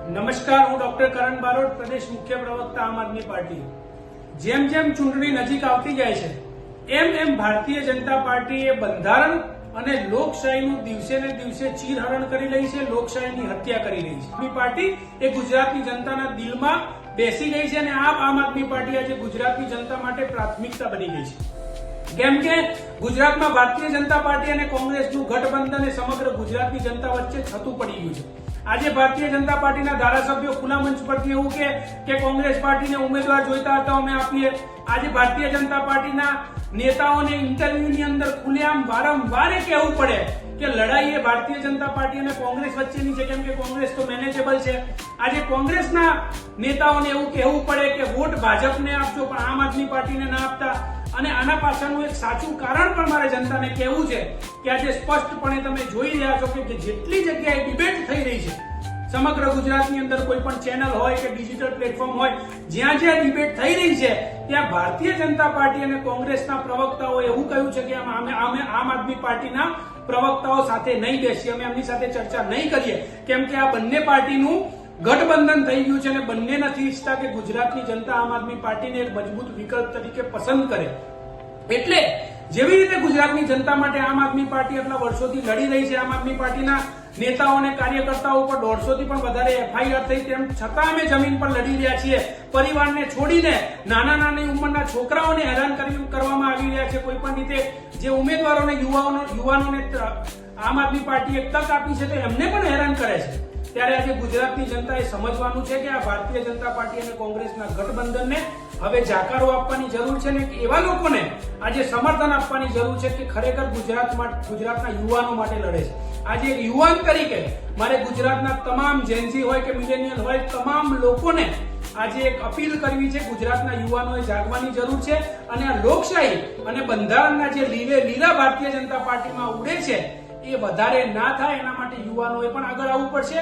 નમસ્કાર, હું ડોક્ટર કરણ બારોટ, પ્રદેશ મુખ્ય પ્રવક્તા આમ આદમી પાર્ટી। જેમ જેમ ચૂંટણી નજીક આવતી જાય છે એમ એમ ભારતીય જનતા પાર્ટી એ બંધારણ અને લોકશાહીનું દિવસે ને દિવસે ચીરહરણ કરી રહી છે, લોકશાહીની હત્યા કરી રહી છે। આમ પાર્ટી એ ગુજરાતની જનતાના દિલમાં બેસી ગઈ છે અને આમ આદમી પાર્ટી આજે ગુજરાતની જનતા માટે પ્રાથમિકતા બની ગઈ છે। કેમ કે ગુજરાતમાં ભારતીય જનતા પાર્ટી અને કોંગ્રેસનું ગઠબંધન એ સમગ્ર ગુજરાતની જનતા વચ્ચે થતું પડી ગયું છે। આજે ભારતીય જનતા પાર્ટીના ધારાસભ્યો ખુલ્લા મંચ પરથી એવું કે કોંગ્રેસ પાર્ટીને ઉમેદવાર જોઈતા હતા અમે આપીએ। આજે ભારતીય જનતા પાર્ટીના નેતાઓને ઇન્ટરવ્યુની અંદર ખુલ્લેઆમ વારંવાર કહેવું પડે કે લડાઈ એ ભારતીય જનતા પાર્ટી અને કોંગ્રેસ વચ્ચેની છે, કેમ કે કોંગ્રેસ તો મેનેજેબલ છે। આજે કોંગ્રેસના નેતાઓને એવું કહેવું પડે કે વોટ ભાજપને આપજો પણ આમ આદમી પાર્ટીને ના આપતા। અને આના પાછળનું એક સાચું કારણ પણ મારે જનતાને કહેવું છે કે આજે સ્પષ્ટપણે તમે જોઈ રહ્યા છો કે જેટલી જગ્યાએ ડિબેટ થઈ રહી છે સમગ્ર ગુજરાતની અંદર, કોઈ પણ ચેનલ હોય કે ડિજિટલ પ્લેટફોર્મ હોય, જ્યાં જ્યાં ડિબેટ થઈ રહી છે ત્યાં ભારતીય જનતા પાર્ટી અને કોંગ્રેસના પ્રવક્તાઓ એવું કહ્યું છે કે અમે આમ આદમી પાર્ટીના પ્રવક્તાઓ સાથે નહીં બેસીએ, અમે એમની સાથે ચર્ચા નહીં કરીએ, કેમ કે આ બંને પાર્ટીનું ગઠબંધન થઈ ગયું છે અને બંને નથી ઈચ્છતા કે ગુજરાતની જનતા આમ આદમી પાર્ટીને એક મજબૂત વિકલ્પ તરીકે પસંદ કરે। એટલે જેવી રીતે ગુજરાતની જનતા માટે આમ આદમી પાર્ટી આટલા વર્ષોથી લડી રહી છે, આમ આદમી પાર્ટીના નેતાઓ અને કાર્યકર્તાઓ પર 150 થી પણ વધારે FIR થઈ, તેમ છતાં અમે જમીન પર લડી રહ્યા છીએ। પરિવારને છોડીને નાની ઉંમરના છોકરાઓને હેરાન કરવામાં આવી રહ્યા છે। કોઈ પણ રીતે જે ઉમેદવારોને યુવાનોને આમ આદમી પાર્ટીએ તક આપી છે તો એમને પણ હેરાન કરે છે। ત્યારે આજે ગુજરાતની જનતાએ સમજવાનું છે કે આ ભારતીય જનતા પાર્ટી અને કોંગ્રેસના ગઠબંધનને હવે જાકારો આપવાની જરૂર છે ને એવા લોકોને આજે સમર્થન આપવાની જરૂર છે કે ખરેખર ગુજરાતના યુવાનો માટે લડે છે। આજે એક યુવાન તરીકે મારે ગુજરાતના તમામ જેન્ઝી હોય કે મિલેનિયલ હોય, તમામ લોકોને આજે એક અપીલ કરવી છે, ગુજરાતના યુવાનોએ જાગવાની જરૂર છે અને આ લોકશાહી અને બંધારણના જે લીલા ભારતીય જનતા પાર્ટીમાં ઉડે છે એ વધારે ના થાય એના માટે યુવાનોએ પણ આગળ આવવું પડશે।